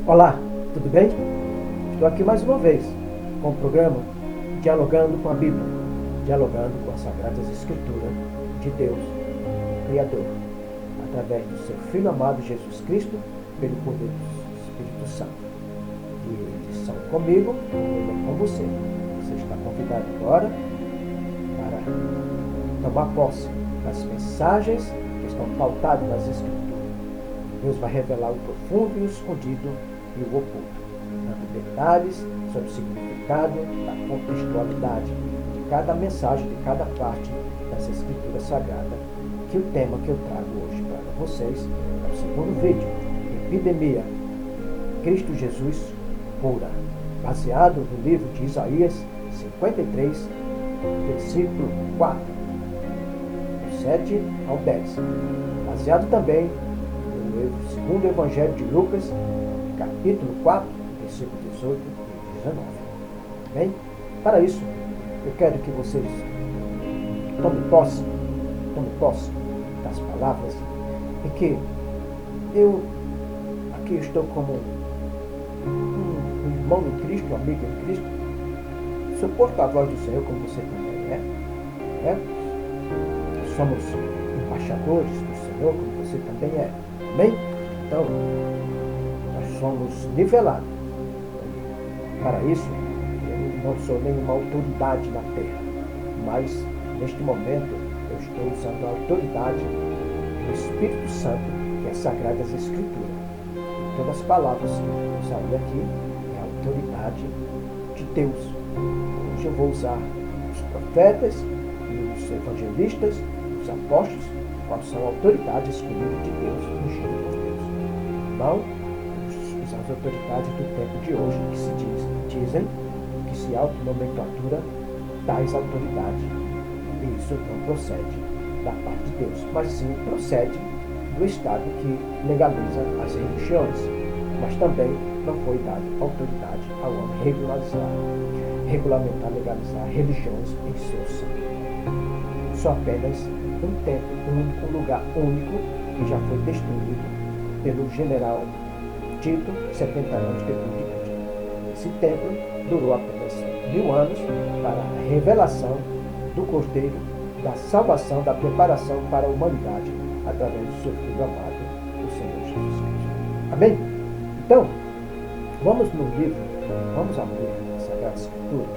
Olá, tudo bem? Estou aqui mais uma vez com o programa Dialogando com a Bíblia, dialogando com as Sagradas Escrituras de Deus, Criador, através do seu Filho amado Jesus Cristo, pelo poder do Espírito Santo. E eles são comigo, eu com você. Você está convidado agora para tomar posse das mensagens que estão pautadas nas Escrituras. Deus vai revelar o profundo e o escondido e o oculto, dando detalhes sobre o significado da contextualidade de cada mensagem, de cada parte das Escrituras Sagradas, que o tema que eu trago hoje para vocês é o segundo vídeo, Epidemia, Cristo Jesus cura, baseado no livro de Isaías 53, versículo 4, do 7 ao 10, baseado também no segundo Evangelho de Lucas, capítulo 4, versículo 18 e 19. Bem, para isso, eu quero que vocês tomem posse das palavras, porque eu aqui estou como um irmão em Cristo, um amigo em Cristo, sou porta-voz do Senhor, como você também é. Somos embaixadores do Senhor, como você também é. Amém? Então, nós somos nivelados. Para isso, eu não sou nenhuma autoridade na terra, mas neste momento eu estou usando a autoridade do Espírito Santo, que é as Sagradas Escrituras. Todas as palavras que eu usarei aqui é a autoridade de Deus. Hoje eu vou usar os profetas e os evangelistas, os apóstolos, quais são autoridades escolhidas de Deus, ungidas por Deus. Não as autoridades do tempo de hoje, que se dizem que se autonomenclatura tais autoridades. E isso não procede da parte de Deus, mas sim procede do Estado que legaliza as religiões. Mas também não foi dada autoridade ao homem regulamentar, legalizar religiões em seu seio. Só apenas um templo único, um lugar único, que já foi destruído pelo general Tito, 70 anos depois de Cristo. Esse templo durou apenas 1000 anos para a revelação do Cordeiro, da salvação, da preparação para a humanidade, através do seu Filho amado, o Senhor Jesus Cristo. Amém? Então, vamos no livro, vamos abrir a Sagrada Escritura.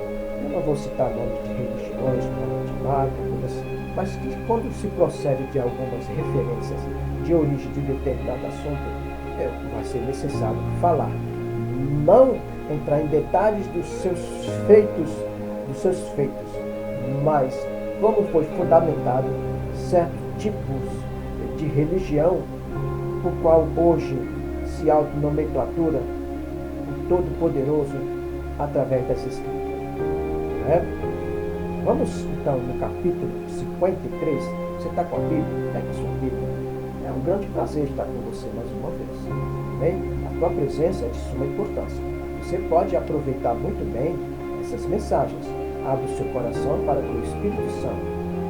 Eu não vou citar nomes de religiões, nomes de marcas, mas que quando se procede de algumas referências de origem de determinado assunto, vai ser necessário falar. Não entrar em detalhes dos seus feitos, mas como foi fundamentado certos tipos de religião, por qual hoje se autonomenclatura o Todo-Poderoso através das Escrituras. Vamos então no capítulo 53. Você está com a Bíblia? Pega a sua Bíblia. É um grande prazer estar com você mais uma vez. Bem, a tua presença é de suma importância. Você pode aproveitar muito bem essas mensagens. Abre o seu coração para que o Espírito Santo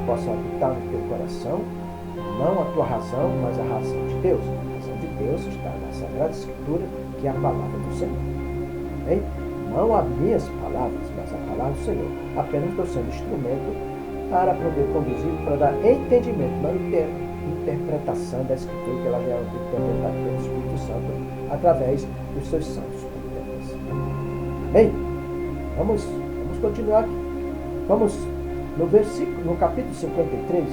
possa habitar no teu coração, não a tua razão, mas a razão de Deus. A razão de Deus está na Sagrada Escritura, que é a palavra do Senhor. Bem? Não as minhas palavras, mas a palavra do Senhor. Apenas estou sendo instrumento para poder conduzir, para dar entendimento, não interpretação da Escritura, que ela é interpretada pelo Espírito Santo através dos seus santos profetas. Bem, vamos continuar aqui. Vamos no capítulo 53.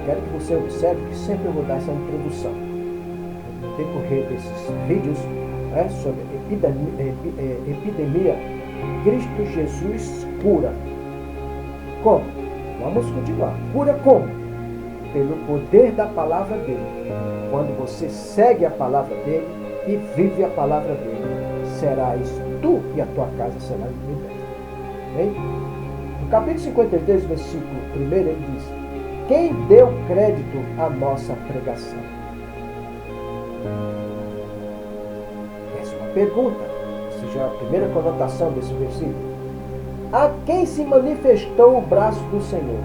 Quero que você observe que sempre eu vou dar essa introdução. No decorrer desses vídeos, sobre epidemia, Cristo Jesus cura. Como? Vamos continuar. Cura como? Pelo poder da palavra dele. Quando você segue a palavra dele e vive a palavra dele, serás tu e a tua casa será liberta. Bem? No capítulo 53, versículo 1, ele diz: quem deu crédito à nossa pregação? Essa é uma pergunta, ou seja, a primeira conotação desse versículo. A quem se manifestou o braço do Senhor?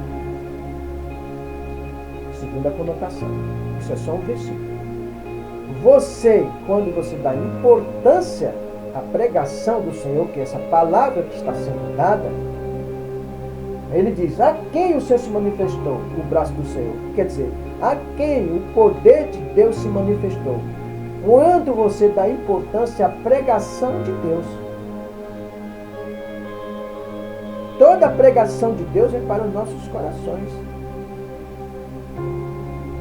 Segunda conotação. Isso é só um versículo. você, quando você dá importância à pregação do Senhor, que é essa palavra que está sendo dada, ele diz, a quem o Senhor se manifestou? O braço do Senhor. Quer dizer, a quem o poder de Deus se manifestou? Quando você dá importância à pregação de Deus. Toda a pregação de Deus é para os nossos corações.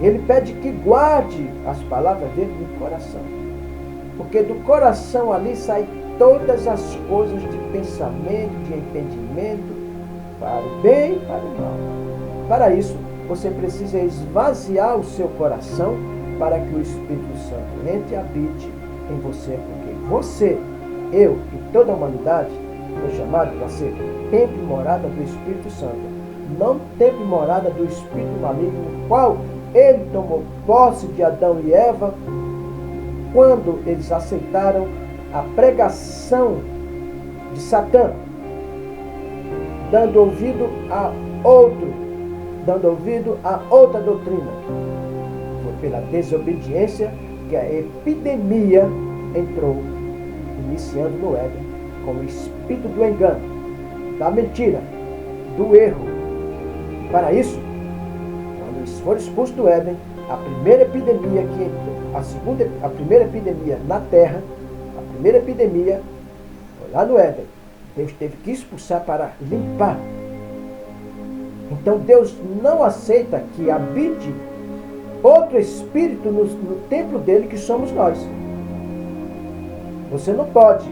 Ele pede que guarde as palavras dele no coração. Porque do coração ali saem todas as coisas de pensamento, de entendimento, para o bem e para o mal. Para isso, você precisa esvaziar o seu coração para que o Espírito Santo entre e habite em você. Porque você, eu e toda a humanidade foi chamado para ser templo e morada do Espírito Santo. Não templo e morada do Espírito maligno, no qual ele tomou posse de Adão e Eva quando eles aceitaram a pregação de Satã, dando ouvido a outra doutrina. Foi pela desobediência que a epidemia entrou, iniciando no Éden, com o espírito do engano, da mentira, do erro. Para isso, quando eles foram expulsos do Éden, a primeira epidemia que entrou, a primeira epidemia na terra, a primeira epidemia foi lá no Éden. Deus teve que expulsar para limpar. Então Deus não aceita que habite outro espírito no templo dele, que somos nós. Você não pode.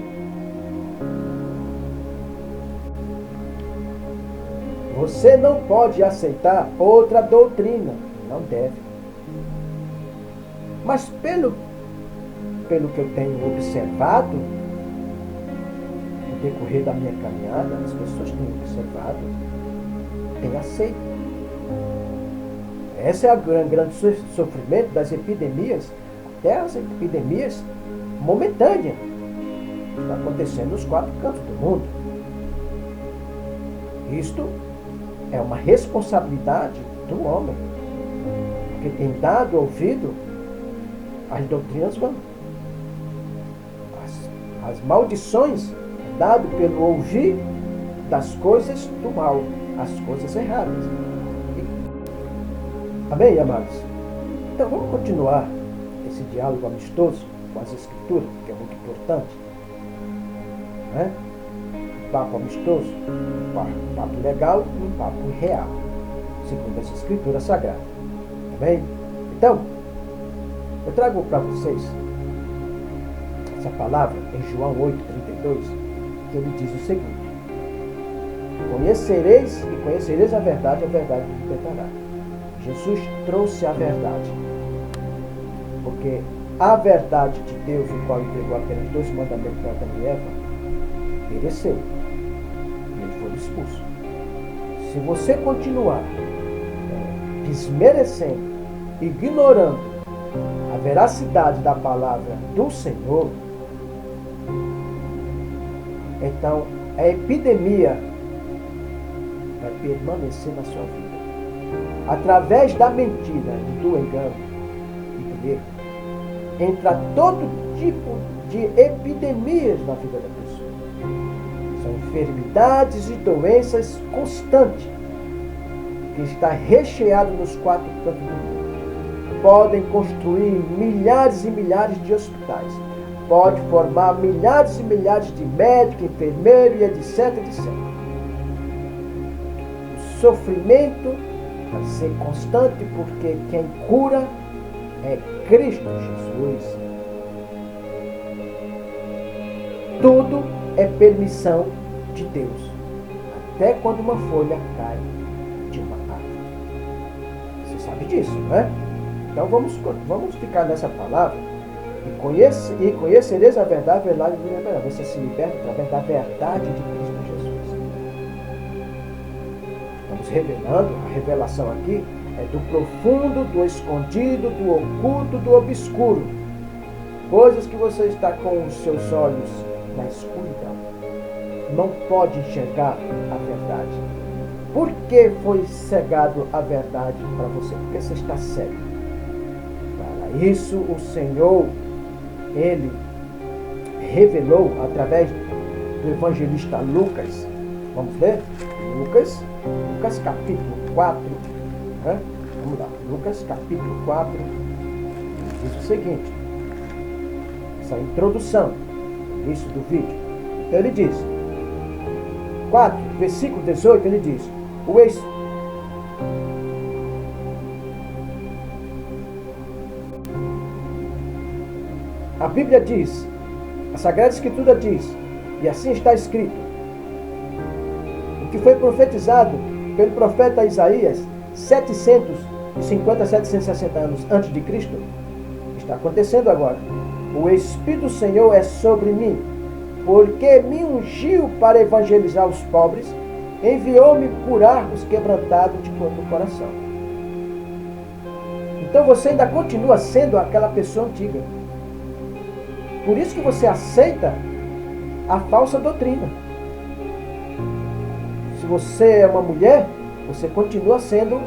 Você não pode aceitar outra doutrina. Não deve. Mas pelo que eu tenho observado, no decorrer da minha caminhada, as pessoas têm observado, têm aceito. Esse é o grande sofrimento das epidemias, até as epidemias momentâneas, que está acontecendo nos 4 cantos do mundo. Isto é uma responsabilidade do homem, porque tem dado ouvido às doutrinas vãs. As maldições dado pelo ouvir das coisas do mal, as coisas erradas. Amém, amados? Então vamos continuar esse diálogo amistoso com as Escrituras, que é muito importante. Né? Um papo amistoso, um papo legal e um papo real, segundo as Escrituras Sagradas. Amém? Então, eu trago para vocês essa palavra em João 8,32, que ele diz o seguinte: conhecereis a verdade vos libertará. Jesus trouxe a verdade, porque a verdade de Deus, o qual entregou apenas 2 mandamentos para Adão e Eva, pereceu e ele foi expulso. Se você continuar desmerecendo, ignorando a veracidade da palavra do Senhor, então a epidemia vai permanecer na sua vida. Através da mentira e do engano e do erro, entra todo tipo de epidemias na vida da pessoa. São enfermidades e doenças constantes, que está recheado nos 4 cantos do mundo. Podem construir milhares e milhares de hospitais. Pode formar milhares e milhares de médicos, enfermeiros e etc, etc. O sofrimento vai ser constante, porque quem cura é Cristo Jesus. Tudo é permissão de Deus, até quando uma folha cai de uma árvore. Você sabe disso, não é? Então vamos ficar nessa palavra e conhecereis a verdade, você se liberta através da verdade de Cristo Jesus. Estamos revelando, a revelação aqui é do profundo, do escondido, do oculto, do obscuro. Coisas que você está com os seus olhos na escuridão. Não pode enxergar a verdade. Por que foi cegado a verdade para você? Porque você está cego para A isso o Senhor, Ele revelou através do evangelista Lucas. Vamos ler? Lucas capítulo 4. Né? Vamos lá. Lucas capítulo 4 diz o seguinte. Essa introdução, início do vídeo. Então ele diz, 4, versículo 18, ele diz, a Bíblia diz, a Sagrada Escritura diz, e assim está escrito, o que foi profetizado pelo profeta Isaías 750, 760 anos antes de Cristo, está acontecendo agora. O Espírito do Senhor é sobre mim, porque me ungiu para evangelizar os pobres, enviou-me curar os quebrantados de todo o coração. Então você ainda continua sendo aquela pessoa antiga. Por isso que você aceita a falsa doutrina. Se você é uma mulher, você continua sendo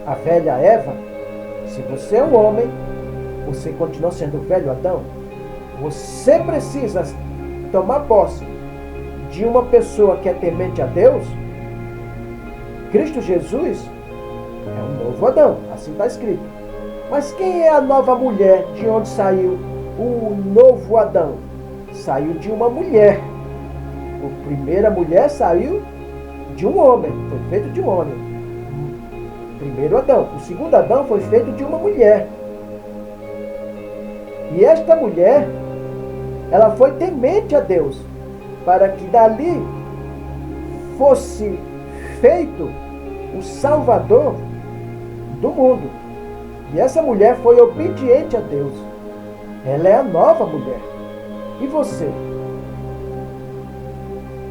a velha Eva. Se você é um homem, você continua sendo o velho Adão. Você precisa tomar posse de uma pessoa que é temente a Deus. Cristo Jesus é um novo Adão, assim está escrito. Mas quem é a nova mulher de onde saiu o novo Adão? Saiu de uma mulher. A primeira mulher saiu de um homem, foi feito de um homem. O primeiro Adão. O segundo Adão foi feito de uma mulher. E esta mulher, ela foi temente a Deus, para que dali fosse feito o Salvador do mundo. E essa mulher foi obediente a Deus. Ela é a nova mulher. E você?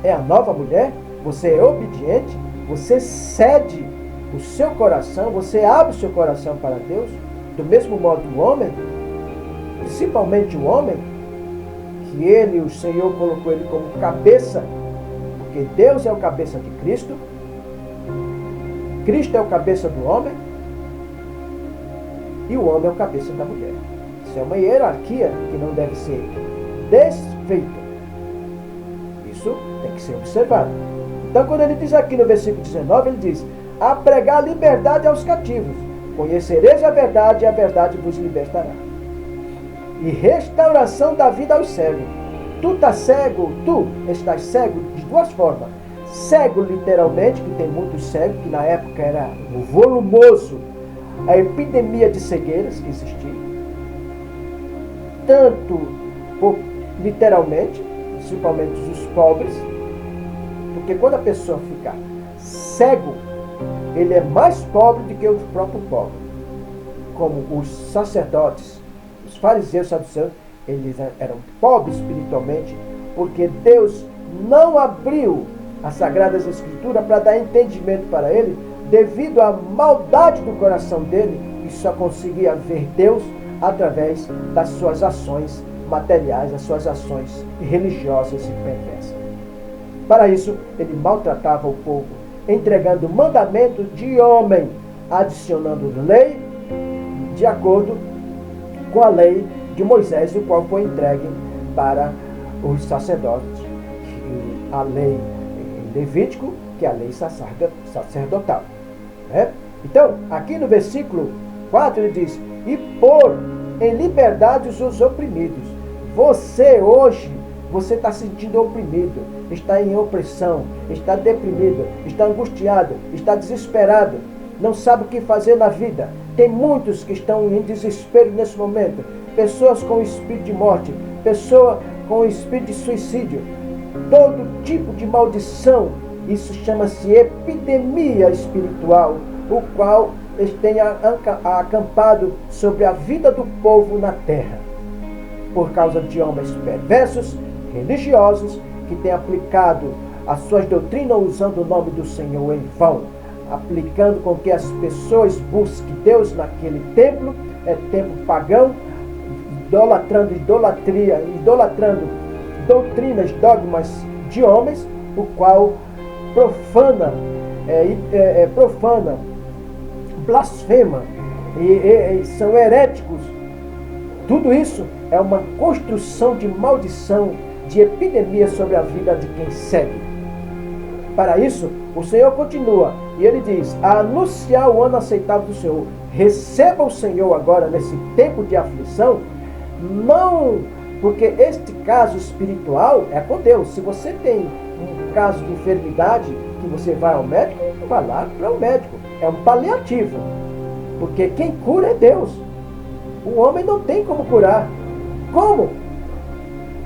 É a nova mulher? Você é obediente? Você cede o seu coração? Você abre o seu coração para Deus? Do mesmo modo o homem? Principalmente o homem? Que ele, o Senhor, colocou ele como cabeça. Porque Deus é o cabeça de Cristo. Cristo é o cabeça do homem. E o homem é o cabeça da mulher. Isso é uma hierarquia que não deve ser desfeita. Isso tem que ser observado. Então, quando ele diz aqui no versículo 19, ele diz, a pregar liberdade aos cativos. Conhecereis a verdade e a verdade vos libertará. E restauração da vida aos cegos. Tu estás cego de duas formas. Cego literalmente, que tem muitos cegos, que na época era volumoso a epidemia de cegueiras que existia, tanto literalmente, principalmente os pobres, porque quando a pessoa fica cego, ele é mais pobre do que o próprio pobre. Como os sacerdotes, os fariseus e saduceus, eles eram pobres espiritualmente, porque Deus não abriu as Sagradas Escrituras para dar entendimento para ele, devido à maldade do coração dele, que só conseguia ver Deus através das suas ações materiais, das suas ações religiosas e perversas. Para isso, ele maltratava o povo, entregando mandamento de homem, adicionando lei de acordo com a lei de Moisés, o qual foi entregue para os sacerdotes. A lei Levítico, que é a lei sacerdotal. Né? Então, aqui no versículo 4 ele diz, e pôr em liberdade os oprimidos. Você hoje, você está se sentindo oprimido, está em opressão, está deprimido, está angustiado, está desesperado, não sabe o que fazer na vida. Tem muitos que estão em desespero nesse momento, pessoas com espírito de morte, pessoas com espírito de suicídio, todo tipo de maldição. Isso chama-se epidemia espiritual, o qual eles têm acampado sobre a vida do povo na terra, por causa de homens perversos, religiosos, que têm aplicado as suas doutrinas usando o nome do Senhor em vão, aplicando com que as pessoas busquem Deus naquele templo, é templo pagão, idolatrando doutrinas, dogmas de homens, o qual profana, blasfema e são heréticos. Tudo isso é uma construção de maldição, de epidemia sobre a vida de quem segue. Para isso, o Senhor continua, e ele diz, a anunciar o ano aceitável do Senhor. Receba o Senhor agora nesse tempo de aflição, não porque este caso espiritual é com Deus. Se você tem um caso de enfermidade que você vai ao médico, vai lá para o médico. É um paliativo, porque quem cura é Deus. O homem não tem como curar. Como?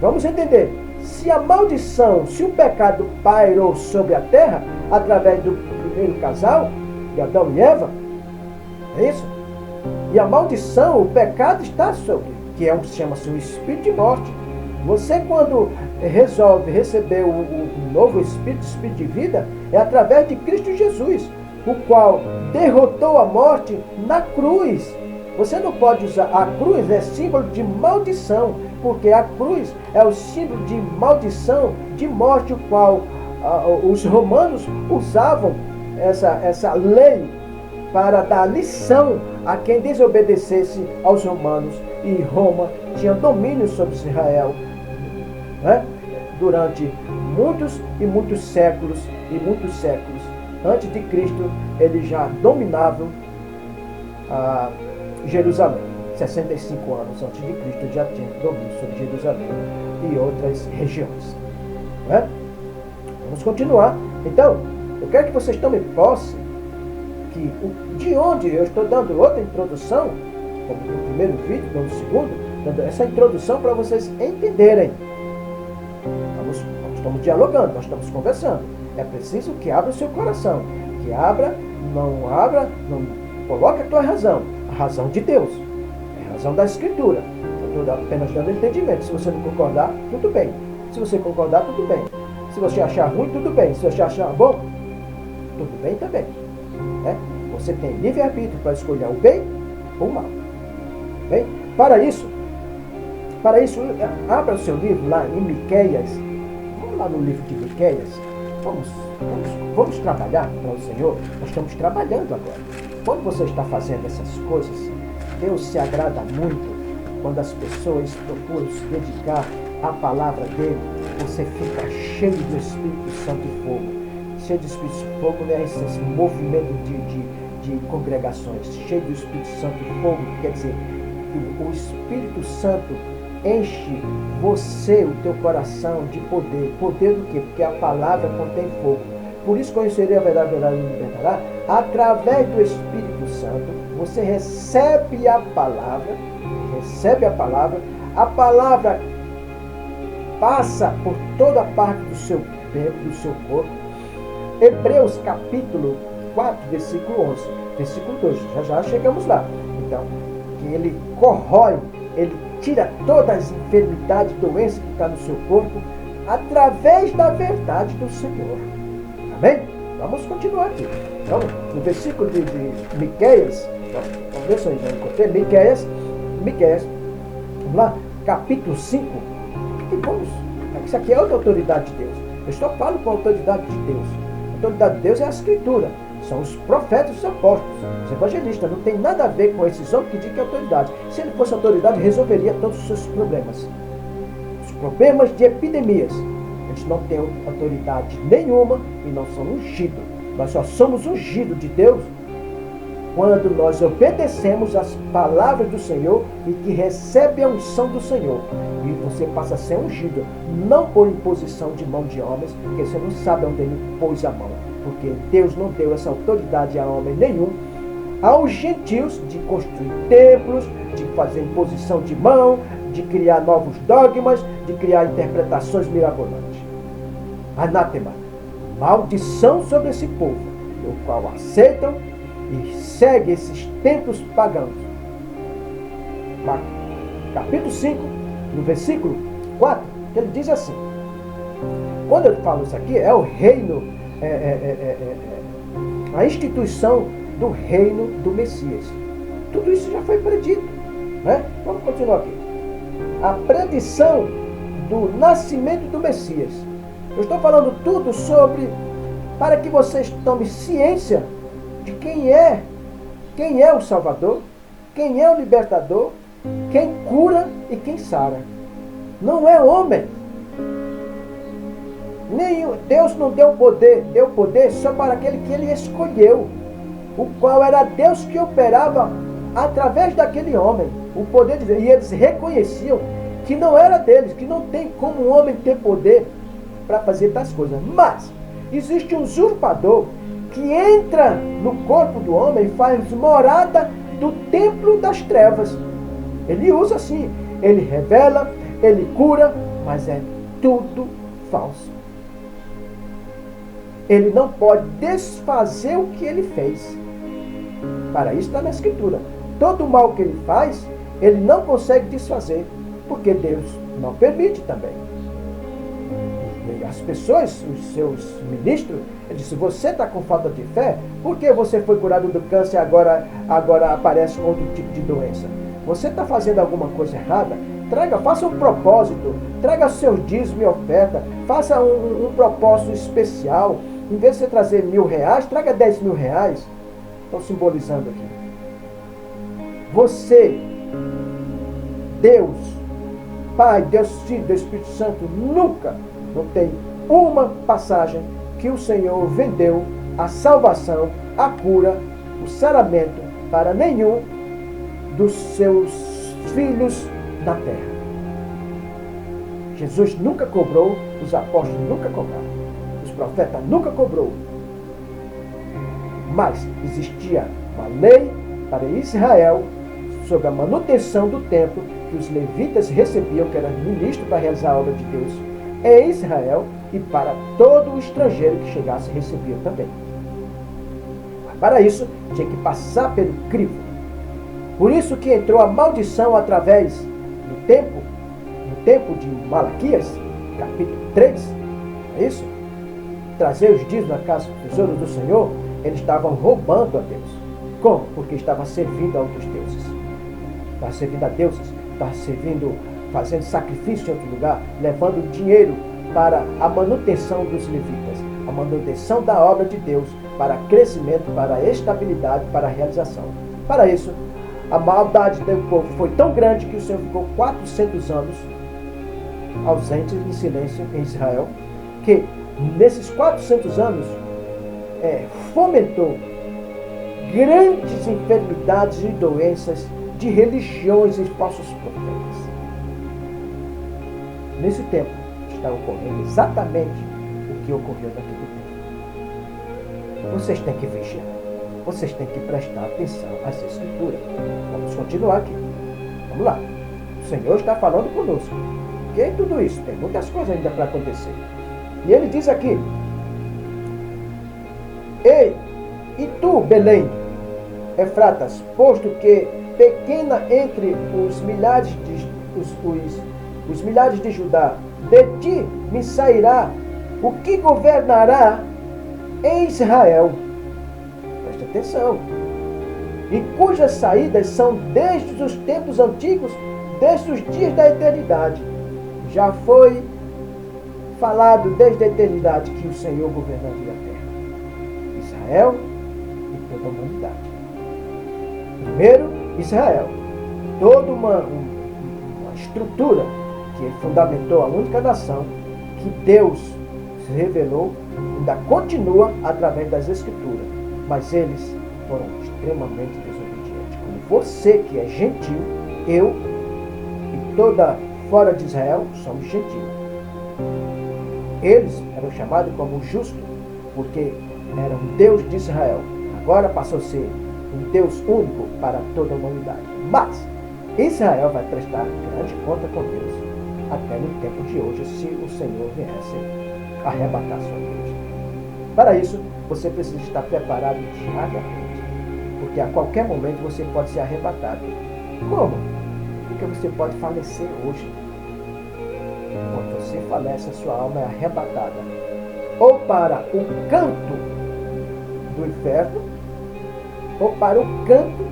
Vamos entender. Se a maldição, se o pecado pairou sobre a terra, através do primeiro casal, de Adão e Eva, é isso? E a maldição, o pecado está sobre, que chama-se o espírito de morte. Você, quando resolve receber o novo espírito de vida, é através de Cristo Jesus, o qual derrotou a morte na cruz. Você não pode usar a cruz, é símbolo de maldição, porque a cruz é o símbolo de maldição, de morte, o qual os romanos usavam essa lei para dar lição a quem desobedecesse aos romanos. E Roma tinha domínio sobre Israel, né? Durante muitos e muitos séculos, antes de Cristo, eles já dominavam Jerusalém. 65 anos antes de Cristo já tinha domínio sobre Jerusalém e outras regiões, né? Vamos continuar. Então, eu quero que vocês tomem posse que de onde eu estou dando outra introdução, como no primeiro vídeo, no segundo, dando essa introdução para vocês entenderem. Nós estamos dialogando, nós estamos conversando. É preciso que abra o seu coração, que não coloque a tua razão, a razão de Deus, é a razão da Escritura. Eu estou apenas dando entendimento. Se você não concordar, tudo bem. Se você concordar, tudo bem. Se você achar ruim, tudo bem. Se você achar bom, tudo bem também. Você tem livre-arbítrio para escolher o bem ou o mal. Bem? Para isso, abra o seu livro lá em Miqueias. Vamos lá no livro de Miqueias. Vamos trabalhar para o Senhor. Nós estamos trabalhando agora. Quando você está fazendo essas coisas, Deus se agrada muito quando as pessoas procuram se dedicar à palavra dele. Você fica cheio do Espírito Santo e fogo. Cheio do Espírito Santo e fogo, né? Esse movimento de congregações. Cheio do Espírito Santo e fogo, quer dizer, o Espírito Santo enche você, o teu coração, de poder. Poder do quê? Porque a palavra contém fogo. Por isso conhecerei a verdade me libertará. Através do Espírito Santo, você recebe a palavra, a palavra passa por toda a parte do seu corpo. Hebreus capítulo 4, versículo 11, versículo 2, já chegamos lá. Então, que ele corrói, ele tira todas as enfermidades, doenças que estão no seu corpo, através da verdade do Senhor. Amém? Vamos continuar aqui. Então, no versículo de Miqueias, vamos ver se eu já encontrei, Miqueias, vamos lá, capítulo 5, e vamos, isso aqui é outra autoridade de Deus. Eu estou falando com a autoridade de Deus. A autoridade de Deus é a Escritura. São os profetas e os apóstolos, os evangelistas. Não tem nada a ver com esses homens que dizem que é autoridade. Se ele fosse autoridade, resolveria todos os seus problemas. Os problemas de epidemias. Eles não têm autoridade nenhuma e não são ungidos. Nós só somos ungidos de Deus quando nós obedecemos às palavras do Senhor e que recebe a unção do Senhor. E você passa a ser ungido, não por imposição de mão de homens, porque você não sabe onde ele pôs a mão. Porque Deus não deu essa autoridade a homem nenhum, aos gentios, de construir templos, de fazer imposição de mão, de criar novos dogmas, de criar interpretações mirabolantes. Anátema, maldição sobre esse povo, o qual aceitam e segue esses templos pagãos. Capítulo 5, no versículo 4, ele diz assim. Quando eu falo isso aqui, é o reino, a instituição do reino do Messias. Tudo isso já foi predito, né? Vamos continuar aqui. A predição do nascimento do Messias. Eu estou falando tudo sobre, para que vocês tomem ciência de quem é o Salvador, quem é o libertador, quem cura e quem sara. Não é homem. Deus não deu poder só para aquele que ele escolheu, o qual era Deus que operava através daquele homem, o poder de Deus. E eles reconheciam que não era deles, que não tem como um homem ter poder para fazer tais coisas. Mas existe um usurpador que entra no corpo do homem e faz morada do templo das trevas. Ele usa assim, ele revela, ele cura, mas é tudo falso. Ele não pode desfazer o que ele fez. Para isso está na Escritura. Todo o mal que ele faz, ele não consegue desfazer, porque Deus não permite também. E as pessoas, os seus ministros, ele disse, você está com falta de fé? Por que você foi curado do câncer e agora aparece outro tipo de doença? Você está fazendo alguma coisa errada? Faça um propósito, traga seu dízimo e oferta, faça um propósito especial. Em vez de você trazer R$1.000, traga R$10.000. Estou simbolizando aqui. Você, Deus, Pai, Deus Filho, Deus Espírito Santo, nunca, não tem uma passagem que o Senhor vendeu a salvação, a cura, o saramento para nenhum dos seus filhos na terra. Jesus nunca cobrou, os apóstolos nunca cobraram, os profetas nunca cobrou. Mas existia uma lei para Israel sobre a manutenção do templo que os levitas recebiam, que era ministro para realizar a obra de Deus em Israel, e para todo o estrangeiro que chegasse recebia também. Mas para isso tinha que passar pelo crivo. Por isso que entrou a maldição através do tempo, no tempo de Malaquias, capítulo 3, é isso? Trazer os dízimos na casa do tesouro do Senhor, eles estavam roubando a Deus. Como? Porque estavam servindo a outros deuses. Estavam servindo a deuses, estavam servindo, fazendo sacrifício em outro lugar, levando dinheiro para a manutenção dos levitas, a manutenção da obra de Deus, para crescimento, para estabilidade, para realização. Para isso, a maldade do povo foi tão grande que o Senhor ficou 400 anos ausente em silêncio em Israel, que nesses 400 anos fomentou grandes enfermidades e doenças de religiões e falsos profetas. Nesse tempo está ocorrendo exatamente o que ocorreu naquele tempo. Vocês têm que vigiar. Vocês têm que prestar atenção às Escrituras. Vamos continuar aqui. Vamos lá. O Senhor está falando conosco. Que é tudo isso? Tem muitas coisas ainda para acontecer. E ele diz aqui: Ei, e tu, Belém, Efratas, posto que pequena entre os milhares de Judá, de ti me sairá o que governará em Israel. Preste atenção. E cujas saídas são desde os tempos antigos, desde os dias da eternidade. Já foi falado desde a eternidade que o Senhor governaria a terra. Israel e toda a humanidade. Primeiro, Israel. Toda uma estrutura que fundamentou a única nação que Deus se revelou, ainda continua através das Escrituras. Mas eles foram extremamente desobedientes. Como você que é gentil, eu e toda fora de Israel somos gentios. Eles eram chamados como justos, porque era um Deus de Israel. Agora passou a ser um Deus único para toda a humanidade. Mas Israel vai prestar grande conta com Deus até no tempo de hoje, se o Senhor viesse arrebatar sua igreja. Para isso, você precisa estar preparado diariamente, porque a qualquer momento você pode ser arrebatado. Como? Porque você pode falecer hoje. Quando você falece, a sua alma é arrebatada ou para o canto do inferno ou para o canto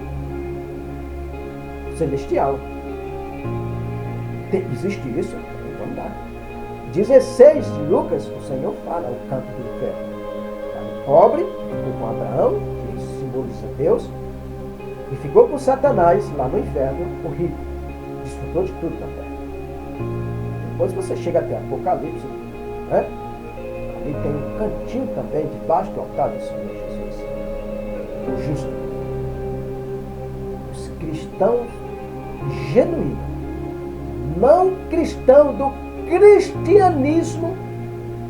celestial. Existe isso? Vamos lá. 16 de Lucas, o Senhor fala o canto do inferno. O pobre ficou com Abraão, que simboliza Deus, E ficou com Satanás lá no inferno, o rico. Desfrutou de tudo na terra. Depois você chega até Apocalipse, né? Ali tem um cantinho também debaixo do altar do Senhor Jesus. O justo. Os cristãos genuínos. Não cristão do cristianismo,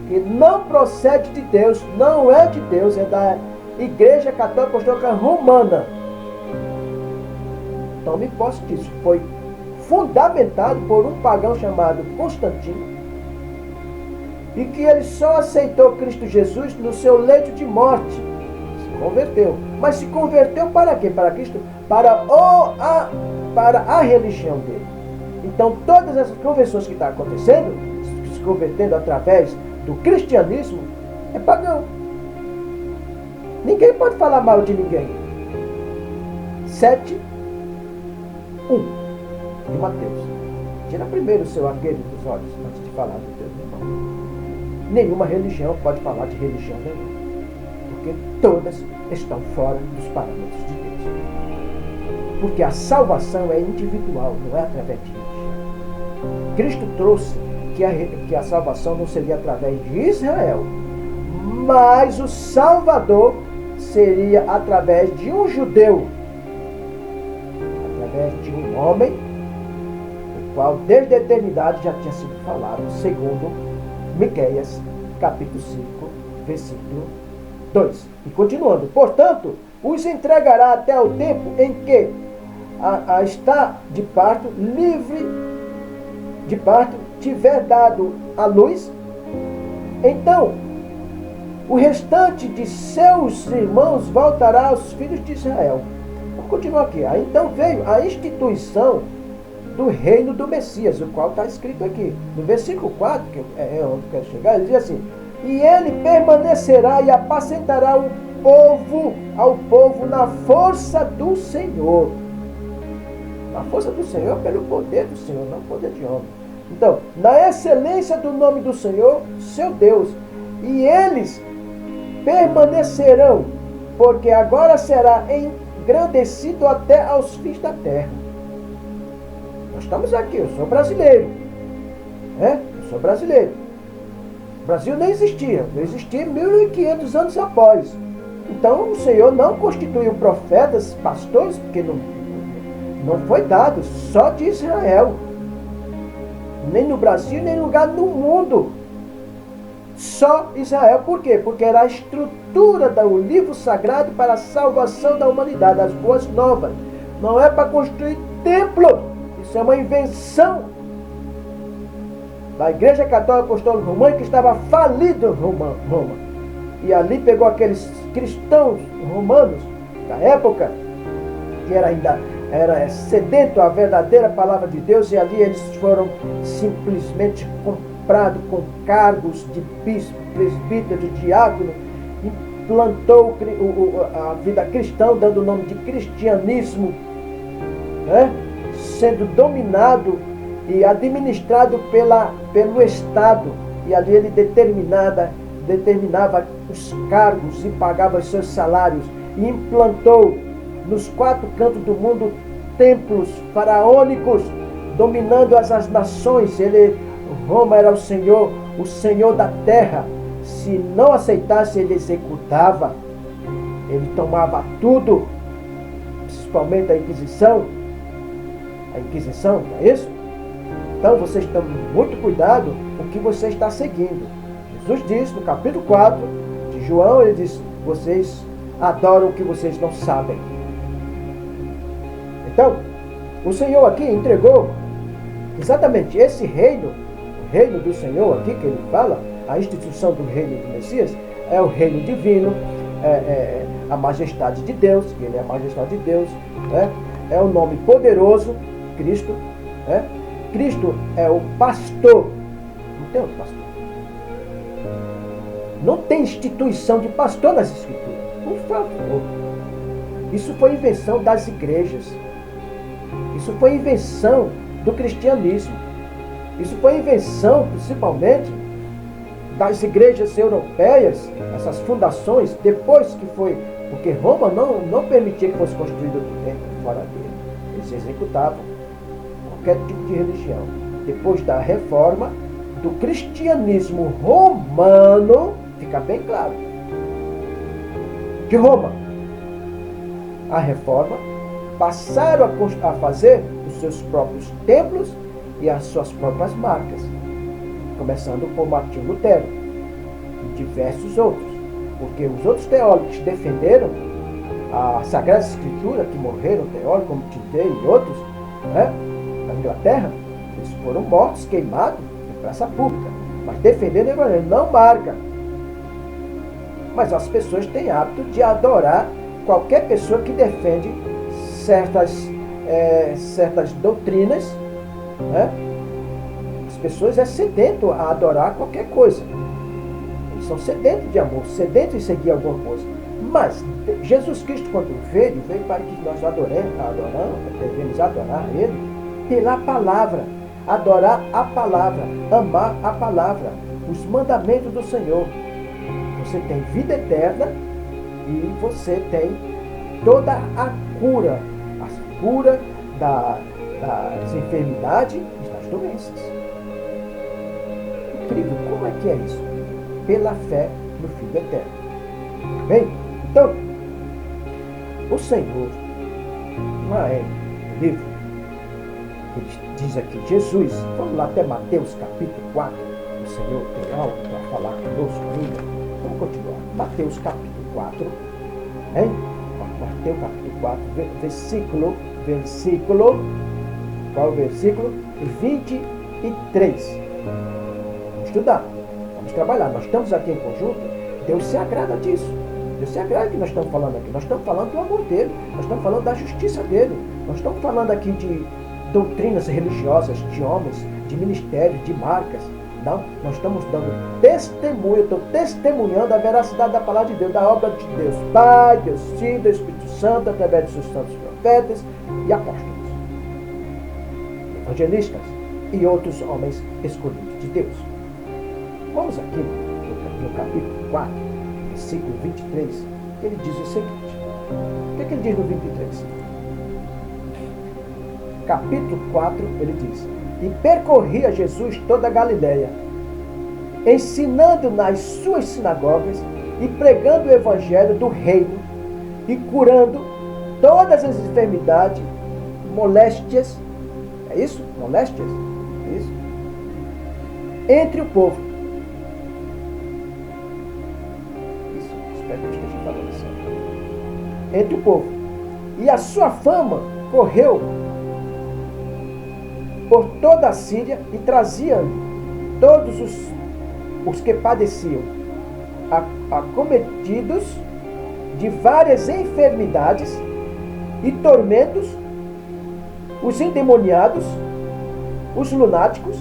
que não procede de Deus, não é de Deus, é da Igreja Católica Apostólica Romana. Tome posse disso. Foi fundamentado por um pagão chamado Constantino, e que ele só aceitou Cristo Jesus no seu leito de morte. Se converteu. Mas se converteu para quê? Para Cristo? Para a religião dele. Então todas essas conversões que estão acontecendo, se convertendo através do cristianismo, é pagão. Ninguém pode falar mal de ninguém. 7:1 de Mateus. Tira primeiro o seu arqueiro dos olhos antes de falar do teu irmão. Nenhuma religião pode falar de religião nenhuma, porque todas estão fora dos parâmetros de Deus. Porque a salvação é individual, não é através de religião. Cristo trouxe que a salvação não seria através de Israel, mas o Salvador seria através de um judeu, através de um homem, o qual desde a eternidade já tinha sido falado, segundo Miqueias, capítulo 5, versículo 2. E continuando, portanto, os entregará até o tempo em que está de parto, livre de parto, tiver dado a luz. Então, o restante de seus irmãos voltará aos filhos de Israel. Vamos continuar aqui. Aí, então veio a instituição do reino do Messias, o qual está escrito aqui. No versículo 4, que é onde eu quero chegar, ele diz assim: e ele permanecerá e apacentará ao povo na força do Senhor. Na força do Senhor, pelo poder do Senhor, não poder de homem. Então, na excelência do nome do Senhor, seu Deus, e eles permanecerão, porque agora será engrandecido até aos fins da terra. Nós estamos aqui, eu sou brasileiro. Eu sou brasileiro. O Brasil nem existia. Não existia 1500 anos após. Então o Senhor não constituiu profetas, pastores, porque não foi dado só de Israel. Nem no Brasil, nem em lugar no mundo. Só Israel. Por quê? Porque era a estrutura do livro sagrado para a salvação da humanidade, as boas novas. Não é para construir templo. Isso é uma invenção da Igreja Católica Apostólica Romana, que estava falido em Roma. E ali pegou aqueles cristãos romanos da época, que era sedento à verdadeira palavra de Deus, e ali eles foram simplesmente comprados com cargos de bispo, presbítero, de diácono, implantou a vida cristã, dando o nome de cristianismo, sendo dominado e administrado pelo Estado, e ali ele determinava os cargos e pagava os seus salários, e implantou nos 4 cantos do mundo templos faraônicos, dominando as nações. Roma era o Senhor da terra. Se não aceitasse, ele executava, ele tomava tudo, principalmente a Inquisição. Não é isso? Então vocês tomem muito cuidado com o que você está seguindo. Jesus diz no capítulo 4 de João, ele diz: vocês adoram o que vocês não sabem. Então, o Senhor aqui entregou exatamente esse reino, o reino do Senhor aqui que ele fala, a instituição do reino do Messias, é o reino divino, a majestade de Deus, que ele é a majestade de Deus, é o nome poderoso, Cristo, Cristo é o pastor. Não tem outro pastor. Não tem instituição de pastor nas Escrituras. Por favor. Isso foi invenção das igrejas. Isso foi invenção do cristianismo. Isso foi invenção, principalmente, das igrejas europeias, essas fundações, depois que foi Porque Roma não permitia que fosse construído dentro, fora dele. Eles executavam qualquer tipo de religião. Depois da reforma, do cristianismo romano, fica bem claro, de Roma, a reforma, passaram a fazer os seus próprios templos e as suas próprias marcas, começando por Martinho Lutero e diversos outros, porque os outros teólogos que defenderam a Sagrada Escritura, que morreram, teólogos como Tyndale e outros, né, na Inglaterra, eles foram mortos, queimados em praça pública, mas defendendo o Evangelho, não marca. Mas as pessoas têm hábito de adorar qualquer pessoa que defende certas doutrinas, né? As pessoas é sedento a adorar qualquer coisa. Eles são sedentos de amor, sedentos em seguir alguma coisa. Mas Jesus Cristo, quando veio para que nós devemos adorar Ele pela palavra, adorar a palavra, amar a palavra, os mandamentos do Senhor. Você tem vida eterna e você tem toda a cura das enfermidades e das doenças. Incrível, como é que é isso? Pela fé no Filho Eterno. Bem, então, o Senhor, lá no livro, ele diz aqui, Jesus, vamos lá até Mateus capítulo 4, o Senhor tem algo para falar conosco ainda. Vamos continuar. Mateus capítulo 4, hein? Mateus capítulo 4, versículo, qual é o versículo? 23. Vamos estudar, vamos trabalhar. Nós estamos aqui em conjunto, Deus se agrada disso. Deus se agrada que nós estamos falando aqui. Nós estamos falando do amor dele, nós estamos falando da justiça dele. Nós estamos falando aqui de doutrinas religiosas, de homens, de ministérios, de marcas. Não, nós estamos dando testemunho, eu estou testemunhando a veracidade da palavra de Deus, da obra de Deus Pai, Deus Filho, Deus Espírito Santo, através dos seus santos profetas e apóstolos, evangelistas e outros homens escolhidos de Deus. Vamos aqui no capítulo 4, versículo 23, ele diz o seguinte. O que ele diz no 23? Capítulo 4, ele diz: E percorria Jesus toda a Galileia, ensinando nas suas sinagogas e pregando o evangelho do reino e curando todas as enfermidades, moléstias, é isso? Moléstias? É isso? Entre o povo. Isso, espero que eu esteja falando certo. Entre o povo. E a sua fama correu por toda a Síria e trazia todos os que padeciam, acometidos de várias enfermidades e tormentos, os endemoniados, os lunáticos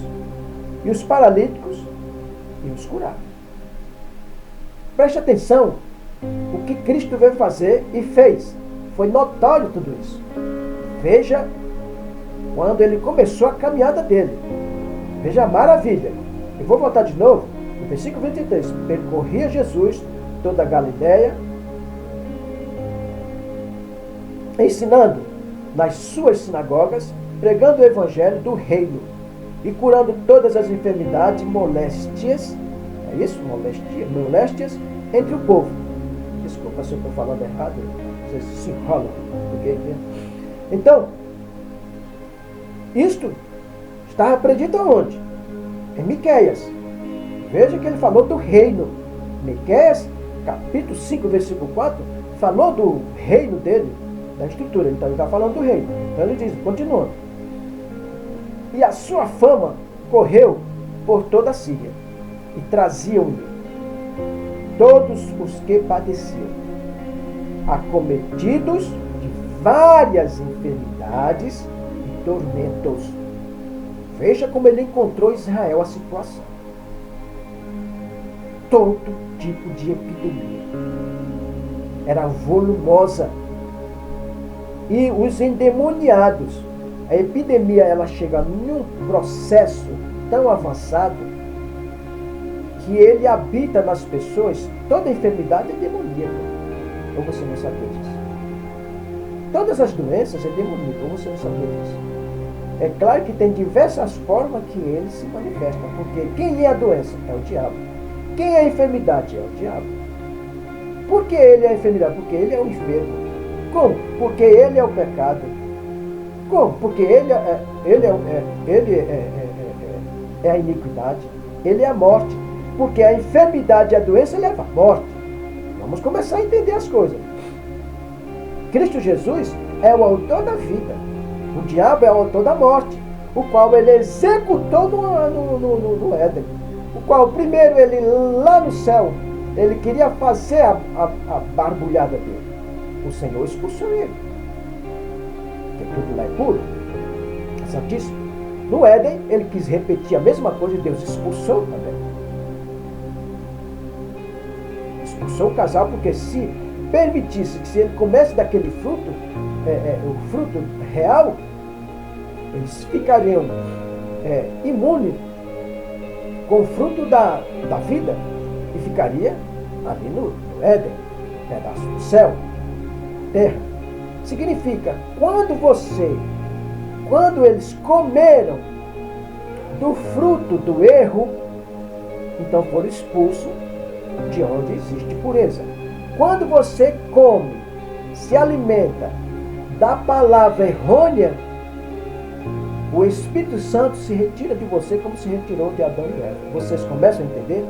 e os paralíticos, e os curava. Preste atenção, o que Cristo veio fazer e fez. Foi notório tudo isso. Veja quando ele começou a caminhada dele. Veja a maravilha. Eu vou voltar de novo. No versículo 23. Percorria Jesus toda a Galileia, ensinando nas suas sinagogas, pregando o evangelho do reino e curando todas as enfermidades e moléstias. É isso? Moléstias entre o povo. Desculpa se eu estou falando errado. Vocês se enrolam. Então, isto estava predito aonde? Em Miqueias. Veja que ele falou do reino. Miqueias, capítulo 5, versículo 4, falou do reino dele, da estrutura. Então ele está falando do reino. Então ele diz, continuando. E a sua fama correu por toda a Síria. E traziam-lhe todos os que padeciam, acometidos de várias enfermidades e tormentos. Veja como ele encontrou Israel a situação. Todo tipo de epidemia. Era volumosa. E os endemoniados. A epidemia ela chega num processo tão avançado que ele habita nas pessoas. Toda enfermidade é demoníaca. ou você não sabia disso? Todas as doenças é demoníaco, ou você não sabia disso? É claro que tem diversas formas que ele se manifesta, porque quem é a doença? É o diabo. Quem é a enfermidade? É o diabo. Por que ele é a enfermidade? Porque ele é o enfermo. Como? Porque ele é o pecado. Como? Porque ele é a iniquidade. Ele é a morte. Porque a enfermidade e a doença leva à morte. Vamos começar a entender as coisas. Cristo Jesus é o autor da vida. O diabo é o autor da morte, o qual ele executou no Éden. O qual, primeiro, ele lá no céu, ele queria fazer a barbulhada dele. O Senhor expulsou ele. Porque tudo lá é puro, é santíssimo. No Éden, ele quis repetir a mesma coisa e Deus expulsou também. Expulsou o casal porque se permitisse que se ele comesse daquele fruto, o fruto real, eles ficariam imunes com o fruto da vida e ficaria ali no Éden, pedaço do céu, terra. Significa, quando eles comeram do fruto do erro, então foram expulsos de onde existe pureza. Quando você come, se alimenta da palavra errônea, o Espírito Santo se retira de você como se retirou de Adão e Eva. Vocês começam a entender?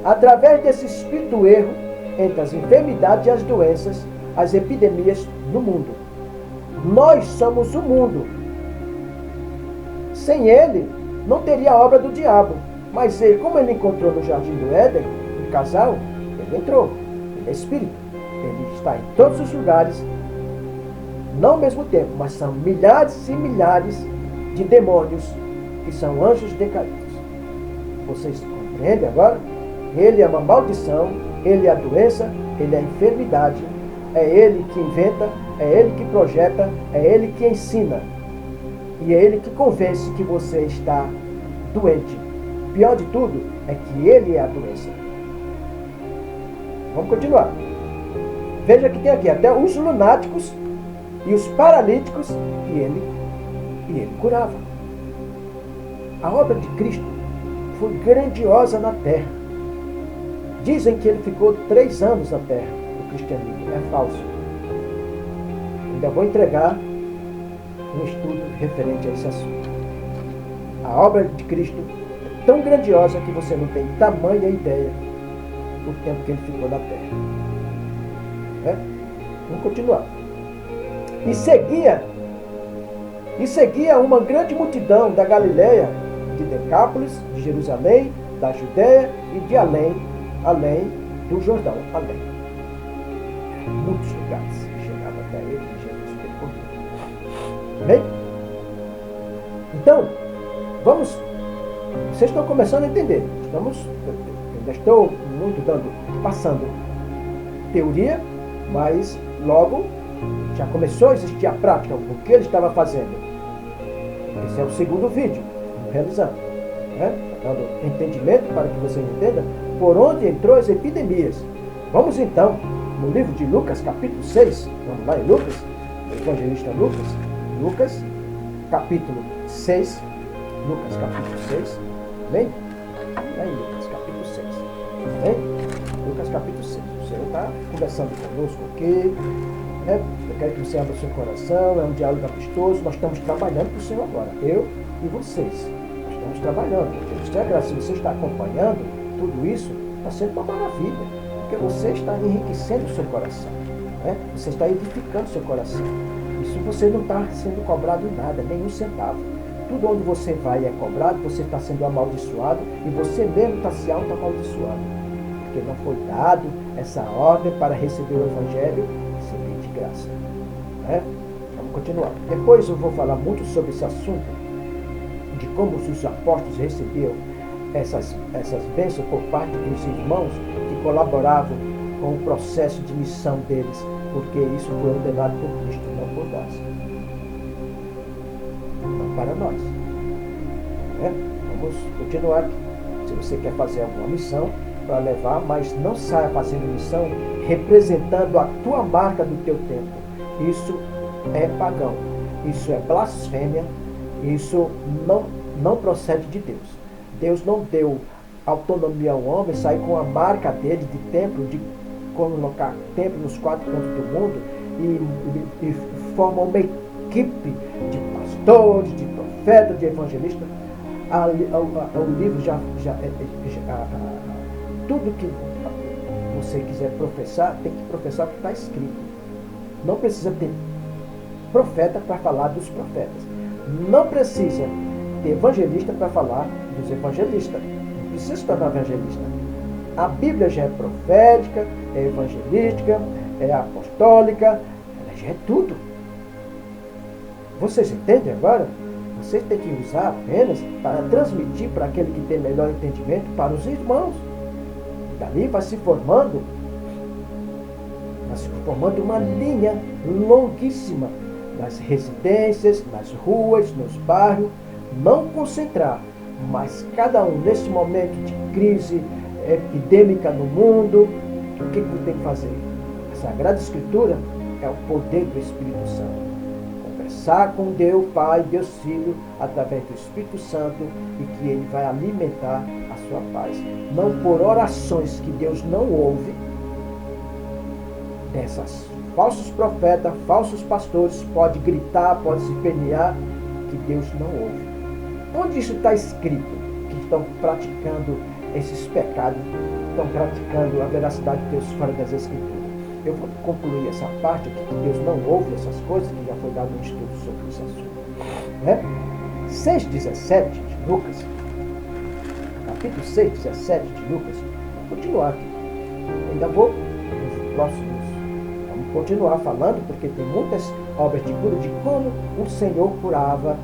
Através desse espírito do erro, entre as enfermidades e as doenças, as epidemias no mundo. Nós somos o mundo. Sem ele, não teria a obra do diabo. Mas ele, como ele encontrou no jardim do Éden, um casal, ele entrou. Ele é espírito. Ele está em todos os lugares, não ao mesmo tempo, mas são milhares e milhares de demônios que são anjos decaídos. Vocês compreendem agora? Ele é uma maldição, ele é a doença, ele é a enfermidade, é ele que inventa, é ele que projeta, é ele que ensina. E é ele que convence que você está doente. Pior de tudo é que ele é a doença. Vamos continuar. Veja que tem aqui até os lunáticos e os paralíticos e ele curava. A obra de Cristo foi grandiosa na terra. Dizem que ele ficou 3 anos na terra, o cristianismo. É falso. Ainda vou entregar um estudo referente a esse assunto. A obra de Cristo é tão grandiosa que você não tem tamanha ideia do tempo que ele ficou na terra. Vamos continuar. E seguia uma grande multidão da Galileia, de Decápolis, de Jerusalém, da Judéia e de além do Jordão. Além. Muitos lugares chegavam até ele e Jesus percorreu. Bem? Então, vocês estão começando a entender. Eu ainda estou passando teoria, mas logo já começou a existir a prática, o que ele estava fazendo. Esse é o segundo vídeo, realizando. Dando entendimento para que vocês entendam por onde entrou as epidemias. Vamos então no livro de Lucas, capítulo 6. Vamos lá em Lucas, o evangelista Lucas, capítulo 6. Lucas, capítulo 6. Bem? Lá em Lucas, capítulo 6. Bem? Lucas, capítulo 6. O Senhor está conversando conosco aqui. Eu quero que você abra o seu coração, é um diálogo amistoso. Nós estamos trabalhando para o Senhor agora, eu e vocês. Nós estamos trabalhando. Se você está acompanhando tudo isso, está sendo uma maravilha, porque você está enriquecendo o seu coração, você está edificando o seu coração. Isso você não está sendo cobrado nada, nenhum centavo. Tudo onde você vai é cobrado, você está sendo amaldiçoado e você mesmo está se auto-amaldiçoando, porque não foi dado essa ordem para receber o Evangelho, receber de graça. Vamos continuar. Depois eu vou falar muito sobre esse assunto, de como os apóstolos recebiam essas bênçãos por parte dos irmãos que colaboravam com o processo de missão deles, porque isso foi ordenado por Cristo, não por nós. Não para nós. Vamos continuar aqui. Se você quer fazer alguma missão, para levar, mas não saia fazendo missão representando a tua marca do teu tempo. Isso é pagão, isso é blasfêmia, isso não procede de Deus. Deus não deu autonomia ao homem sair com a marca dele de templo, de colocar templo nos 4 cantos do mundo e forma uma equipe de pastores, de profetas, de evangelistas. O livro tudo que você quiser professar, tem que professar o que está escrito. Não precisa ter profeta para falar dos profetas. Não precisa ter evangelista para falar dos evangelistas. Não precisa se tornar evangelista. A Bíblia já é profética, é evangelística, é apostólica, ela já é tudo. Vocês entendem agora? Vocês têm que usar apenas para transmitir para aquele que tem melhor entendimento para os irmãos. Dali vai se formando uma linha longuíssima nas residências, nas ruas, nos bairros. Não concentrar, mas cada um nesse momento de crise epidêmica no mundo, o que tem que fazer? A Sagrada Escritura é o poder do Espírito Santo. Conversar com Deus Pai, Deus Filho, através do Espírito Santo, e que Ele vai alimentar a sua paz. Não por orações que Deus não ouve, dessas falsos profetas, falsos pastores, pode gritar, pode se espernear, que Deus não ouve. Onde isso está escrito? Que estão praticando esses pecados, estão praticando a veracidade de Deus fora das Escrituras. Eu vou concluir essa parte aqui, que Deus não ouve essas coisas, que já foi dado um estudo sobre esse assunto. 6,17 de Lucas, capítulo 6,17 de Lucas, vou continuar aqui. Ainda vou nos próximos, vamos continuar falando, porque tem muitas obras de cura de como o Senhor curava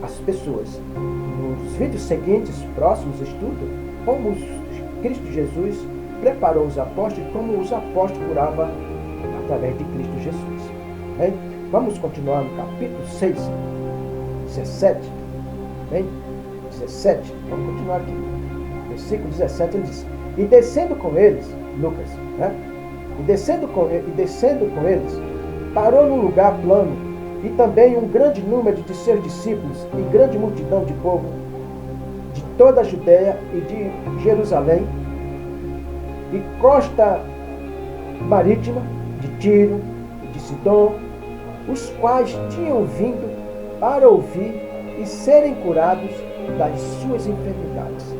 as pessoas. Nos vídeos seguintes, próximos estudos, como Cristo Jesus preparou os apóstolos, como os apóstolos curavam através de Cristo Jesus. Bem, vamos continuar no capítulo 6, 17. Bem, 17, vamos continuar aqui. Versículo 17, ele diz: e descendo com eles, Lucas, e descendo com eles, parou num lugar plano, e também um grande número de seus discípulos, e grande multidão de povo, de toda a Judéia e de Jerusalém, e costa marítima, de Tiro e de Sidom, os quais tinham vindo para ouvir e serem curados das suas enfermidades.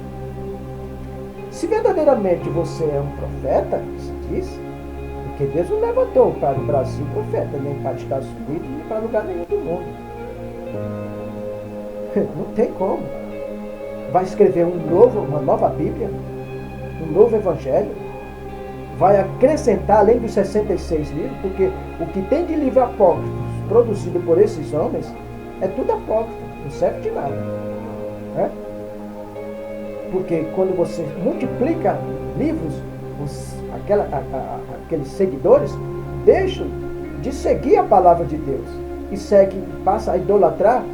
Se verdadeiramente você é um profeta, se diz, porque Deus não levantou para o Brasil profeta, nem para os Estados Unidos, nem para lugar nenhum do mundo. Não tem como. Vai escrever uma nova Bíblia, um novo Evangelho, vai acrescentar além dos 66 livros, porque o que tem de livro apócrifos produzido por esses homens é tudo apócrifo, não serve de nada. Porque quando você multiplica livros, aqueles seguidores deixam de seguir a palavra de Deus e passa a idolatrar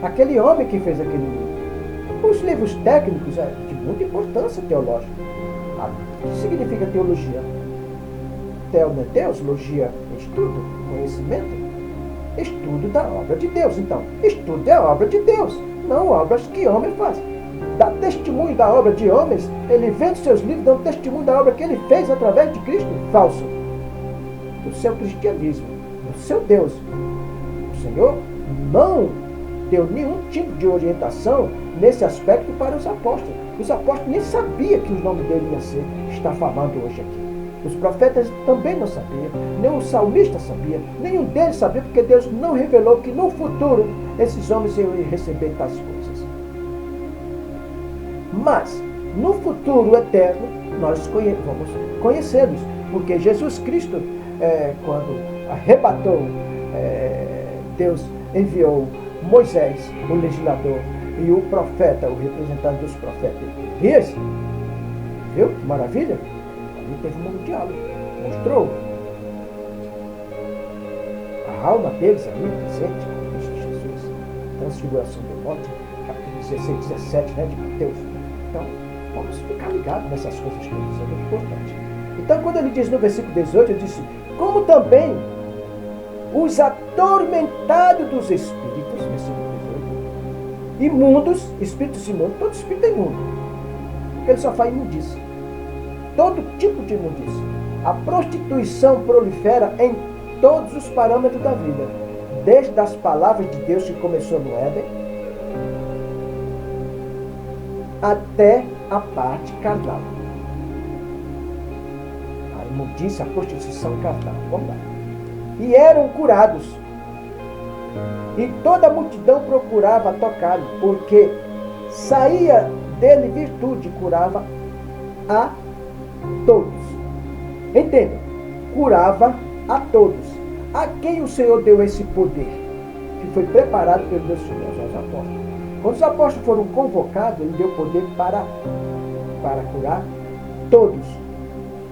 aquele homem que fez aquele livro. Os livros técnicos é de muita importância teológica. O que significa teologia? Teo não é Deus, logia é estudo, conhecimento. Estudo da obra de Deus. Então, estudo é a obra de Deus, não obras que homem faz. Dá testemunho da obra de homens, ele vende seus livros, dando testemunho da obra que ele fez através de Cristo, falso. Do seu cristianismo, do seu Deus. O Senhor não deu nenhum tipo de orientação nesse aspecto para os apóstolos. Os apóstolos nem sabiam que o nome dele ia ser, está falando hoje aqui. Os profetas também não sabiam, nem o salmista sabia, nenhum deles sabia, porque Deus não revelou que no futuro esses homens iam receber tais coisas. Mas, no futuro eterno, nós vamos conhecê-los, porque Jesus Cristo, quando arrebatou, Deus enviou Moisés, o legislador, e o profeta, o representante dos profetas, Elias. Viu? Que maravilha! Ali teve um diálogo. Mostrou a alma deles ali, presente com Cristo Jesus. Transfiguração do monte, capítulo 16, 17, de Mateus. Então, Vamos ficar ligados nessas coisas todas, é muito importante. Então, quando ele diz no versículo 18, ele disse, como também os atormentados dos espíritos, versículo 18, imundos, espíritos imundos, todo espírito é imundo, porque ele só faz imundice. Todo tipo de imundice. A prostituição prolifera em todos os parâmetros da vida, desde as palavras de Deus que começou no Éden, até a parte carnal. A imundícia, a prostituição carnal. Vamos lá. E eram curados. E toda a multidão procurava tocá-lo, porque saía dele virtude e curava a todos. Entenda, curava a todos. A quem o Senhor deu esse poder? Que foi preparado pelo Deus Senhor, aos apóstolos. Quando os apóstolos foram convocados, ele deu poder para curar todos.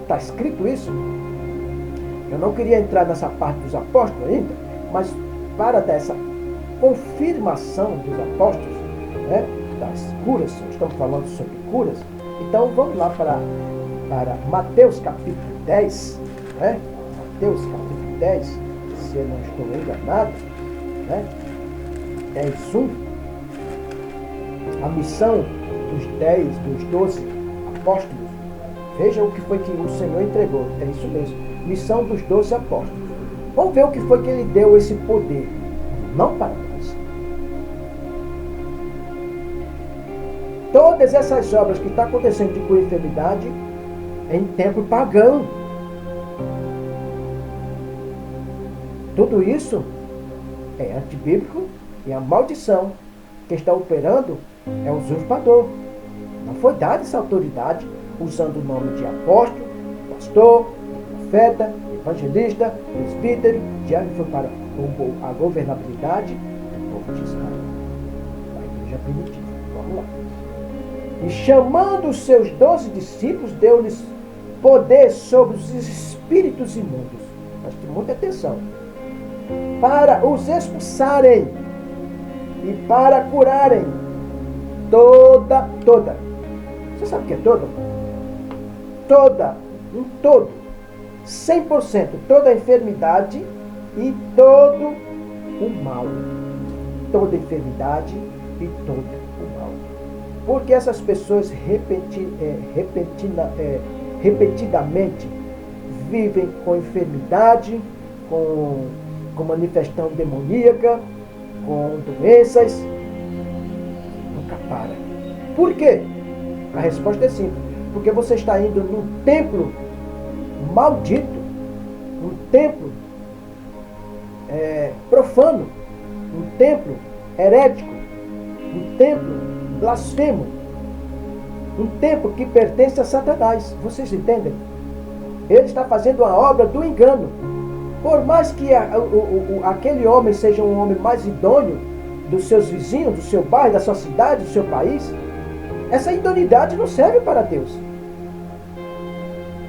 Está escrito isso? Eu não queria entrar nessa parte dos apóstolos ainda, mas para dar essa confirmação dos apóstolos, né, das curas, estamos falando sobre curas, então vamos lá para Mateus capítulo 10, né? Mateus capítulo 10, se eu não estou enganado, né? 10:1, a missão dos 12 apóstolos. Veja o que foi que o Senhor entregou, é isso mesmo, missão dos 12 apóstolos. Vamos ver o que foi que ele deu esse poder, não para nós. Todas essas obras que estão acontecendo de cura e enfermidade em tempo pagão. Tudo isso é antibíblico e a maldição que está operando é o usurpador. Não foi dada essa autoridade usando o nome de apóstolo, pastor, profeta, evangelista, presbítero, diário, foi para a governabilidade do povo de Israel, da igreja primitiva. Vamos lá. E chamando os seus 12 discípulos, deu-lhes poder sobre os espíritos imundos. Preste muita atenção. Para os expulsarem e para curarem toda. Você sabe o que é toda? Toda, um todo, 100%, toda a enfermidade e todo o mal. Toda enfermidade e todo o mal. Porque essas pessoas repetidamente vivem com enfermidade, com manifestação demoníaca, com doenças, nunca para. Por quê? A resposta é simples. Porque você está indo num templo maldito, um templo profano, um templo herético, um templo blasfemo, um templo que pertence a Satanás. Vocês entendem? Ele está fazendo uma obra do engano. Por mais que aquele homem seja um homem mais idôneo dos seus vizinhos, do seu bairro, da sua cidade, do seu país, essa idoneidade não serve para Deus.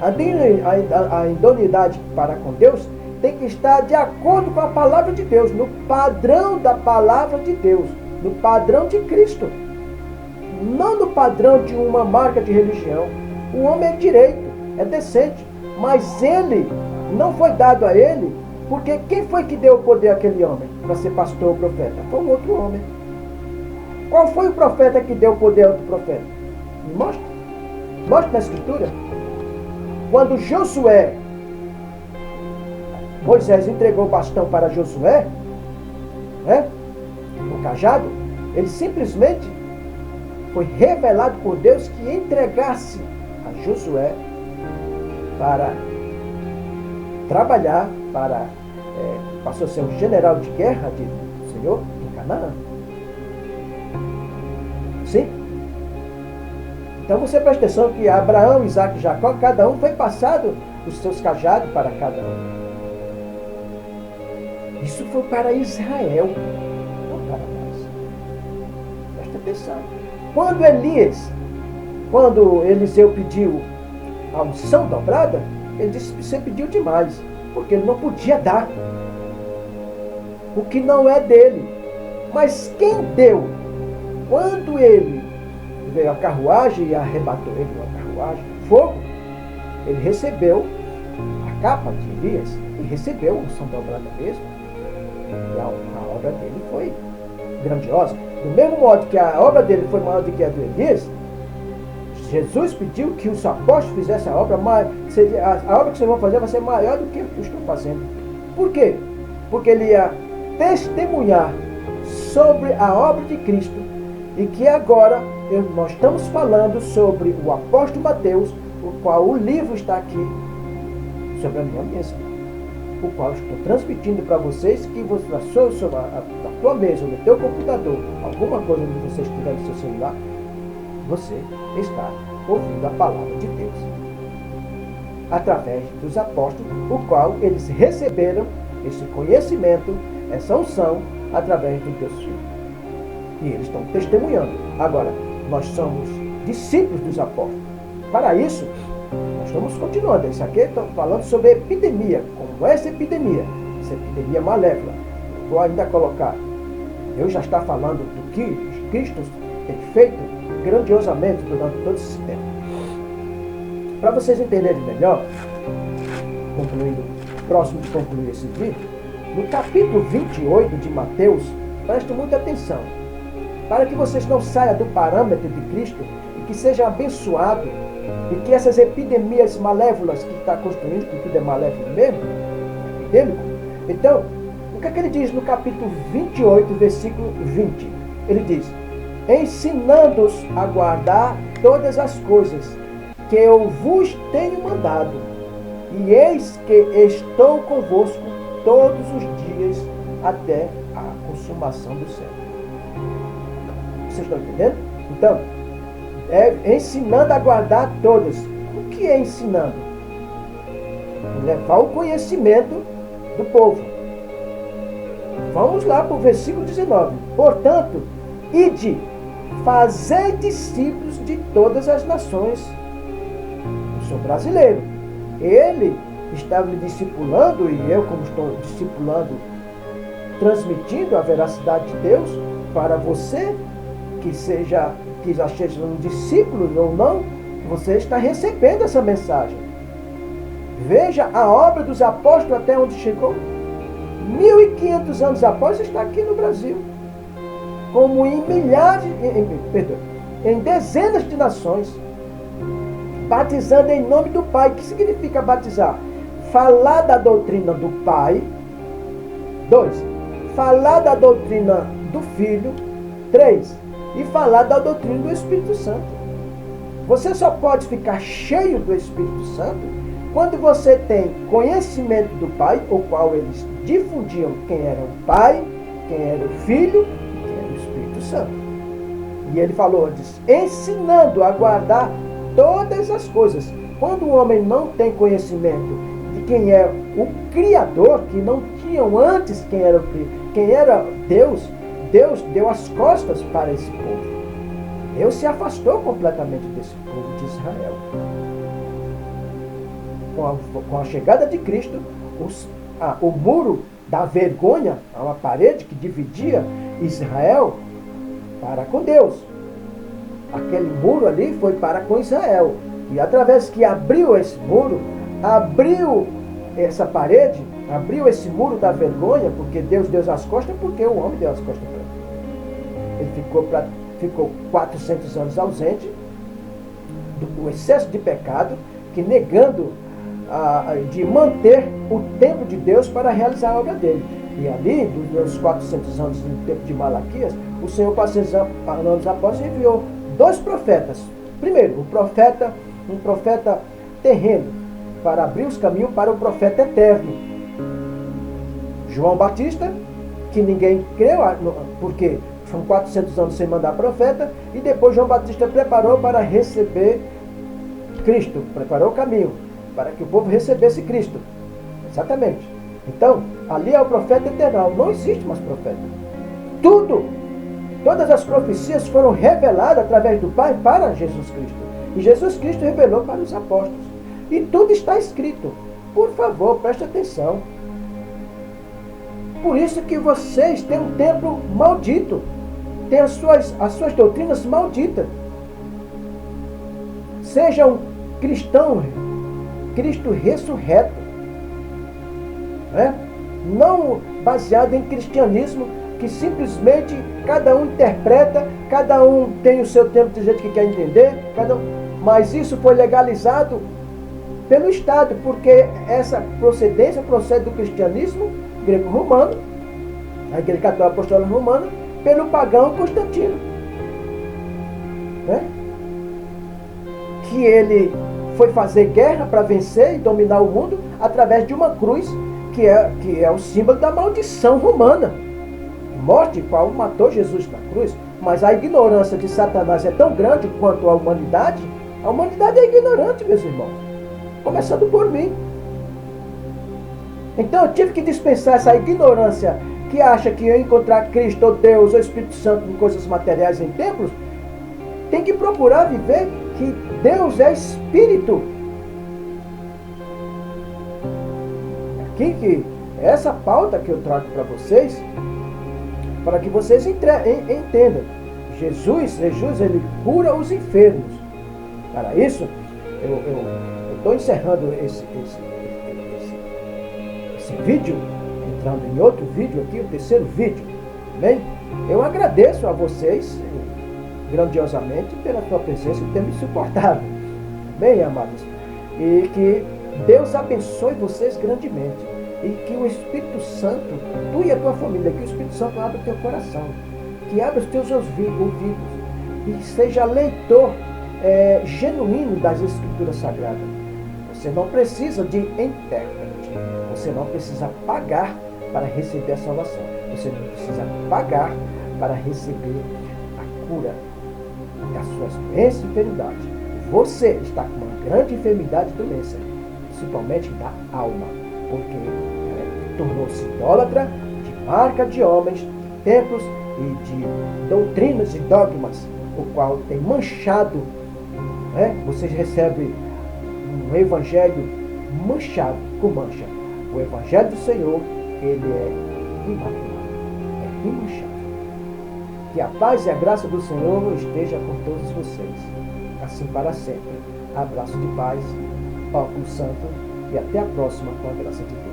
A idoneidade para com Deus tem que estar de acordo com a palavra de Deus, no padrão da palavra de Deus, no padrão de Cristo, não no padrão de uma marca de religião. O homem é direito, é decente, mas ele não foi dado a ele, porque quem foi que deu o poder àquele homem para ser pastor ou profeta? Foi um outro homem. Qual foi o profeta que deu o poder ao outro profeta? Me mostra. Mostra na escritura. Quando Moisés entregou o bastão para Josué, o cajado, ele simplesmente foi revelado por Deus que entregasse a Josué para trabalhar, passou a ser um general de guerra do Senhor em Canaã. Sim? Então você presta atenção que Abraão, Isaac e Jacó, cada um foi passado os seus cajados para cada um. Isso foi para Israel, não para nós. Presta atenção. Quando Eliseu pediu a unção dobrada, ele disse que você pediu demais, porque ele não podia dar o que não é dele. Mas quem deu? Quando ele veio a carruagem e arrebatou ele numa carruagem, fogo, ele recebeu a capa de Elias e recebeu a unção dobrada mesmo. E a obra dele foi grandiosa. Do mesmo modo que a obra dele foi maior do que a de Elias, Jesus pediu que os apóstolos fizessem a obra, a obra que vocês vão fazer vai ser maior do que eu estou fazendo. Por quê? Porque ele ia testemunhar sobre a obra de Cristo e que agora nós estamos falando sobre o apóstolo Mateus, o qual o livro está aqui sobre a minha mesa, o qual estou transmitindo para vocês, que você, na tua mesa, no teu computador, alguma coisa onde você estiver no seu celular, você está ouvindo a palavra de Deus através dos apóstolos, o qual eles receberam esse conhecimento, essa unção, através do Deus Filho. E eles estão testemunhando. Agora, nós somos discípulos dos apóstolos. Para isso, nós estamos continuando. Isso aqui estamos falando sobre epidemia, como essa epidemia malévola. Vou ainda colocar. Deus já está falando do que Cristo tem feito grandiosamente durante todo esse tempo. Para vocês entenderem melhor, concluindo, próximo de concluir esse vídeo, no capítulo 28 de Mateus, prestem muita atenção, para que vocês não saiam do parâmetro de Cristo e que sejam abençoados e que essas epidemias malévolas que está construindo, que tudo é malévolo mesmo, epidêmico. Então, o que é que ele diz no capítulo 28, versículo 20? Ele diz: ensinando-os a guardar todas as coisas que eu vos tenho mandado, e eis que estou convosco todos os dias até a consumação do século. Vocês estão entendendo? Então, ensinando a guardar todas. O que é ensinando? Levar o conhecimento do povo. Vamos lá para o versículo 19. Portanto, ide, fazei discípulos de todas as nações. Eu sou brasileiro. Ele está me discipulando, e eu, como estou discipulando, transmitindo a veracidade de Deus para você, que já seja um discípulo ou não, você está recebendo essa mensagem. Veja a obra dos apóstolos até onde chegou. 1500 anos após, está aqui no Brasil. Como em em dezenas de nações, batizando em nome do Pai. O que significa batizar? Falar da doutrina do Pai. 2. Falar da doutrina do Filho. 3. E falar da doutrina do Espírito Santo. Você só pode ficar cheio do Espírito Santo quando você tem conhecimento do Pai, o qual eles difundiam quem era o Pai, quem era o Filho e quem era o Espírito Santo. E ele falou, diz, ensinando a guardar todas as coisas. Quando o homem não tem conhecimento de quem é o Criador, que não tinham antes quem era Deus, Deus deu as costas para esse povo. Deus se afastou completamente desse povo de Israel. Com a chegada de Cristo, o muro da vergonha, uma parede que dividia Israel para com Deus. Aquele muro ali foi para com Israel. E através que abriu esse muro, abriu essa parede, abriu esse muro da vergonha, porque Deus deu as costas, porque o homem deu as costas para ele. Ele ficou 400 anos ausente do excesso de pecado, que negando de manter o tempo de Deus para realizar a obra dele. E ali, dos 400 anos do tempo de Malaquias, o Senhor, 400 anos após, enviou 2 profetas. Primeiro, um profeta terreno, para abrir os caminhos para o profeta eterno. João Batista, que ninguém creu, porque são 400 anos sem mandar profeta, e depois João Batista preparou para receber Cristo, preparou o caminho para que o povo recebesse Cristo. Exatamente. Então, ali é o profeta eterno, não existe mais profeta. Todas as profecias foram reveladas através do Pai para Jesus Cristo. E Jesus Cristo revelou para os apóstolos. E tudo está escrito. Por favor, preste atenção. Por isso que vocês têm um templo maldito. Tem as suas doutrinas malditas. Seja um cristão, Cristo ressurreto. Né? Não baseado em cristianismo que simplesmente cada um interpreta, cada um tem o seu tempo de jeito que quer entender, mas isso foi legalizado pelo Estado, porque essa procedência procede do cristianismo greco-romano, a Igreja Católica Apostólica Romana, pelo pagão Constantino. Né? Que ele foi fazer guerra para vencer e dominar o mundo através de uma cruz, que é o símbolo da maldição romana. Morte, qual matou Jesus na cruz. Mas a ignorância de Satanás é tão grande quanto a humanidade. A humanidade é ignorante, meus irmãos. Começando por mim. Então eu tive que dispensar essa ignorância que acha que eu encontrar Cristo, ou Deus, ou Espírito Santo em coisas materiais, em templos. Tem que procurar viver que Deus é Espírito. Aqui que essa pauta que eu trago para vocês, para que vocês entendam. Jesus, ele cura os enfermos. Para isso, eu estou encerrando esse vídeo, entrando em outro vídeo aqui, o terceiro vídeo. Amém? Eu agradeço a vocês grandiosamente pela tua presença e ter me suportado. Amém, amados? E que Deus abençoe vocês grandemente. E que o Espírito Santo, tu e a tua família, que o Espírito Santo abra o teu coração, que abra os teus ouvidos e seja leitor genuíno das Escrituras Sagradas. Você não precisa de intérprete, você não precisa pagar para receber a salvação, você não precisa pagar para receber a cura das suas doenças e enfermidades. Você está com uma grande enfermidade e doença, principalmente da alma, porque tornou-se idólatra de marca de homens, de templos e de doutrinas e dogmas, o qual tem manchado. Você recebe um evangelho manchado, com mancha. O evangelho do Senhor, ele é imaculado, é imanchado. Que a paz e a graça do Senhor esteja com todos vocês, assim para sempre. Abraço de paz, óculos santo, e até a próxima com a graça de Deus.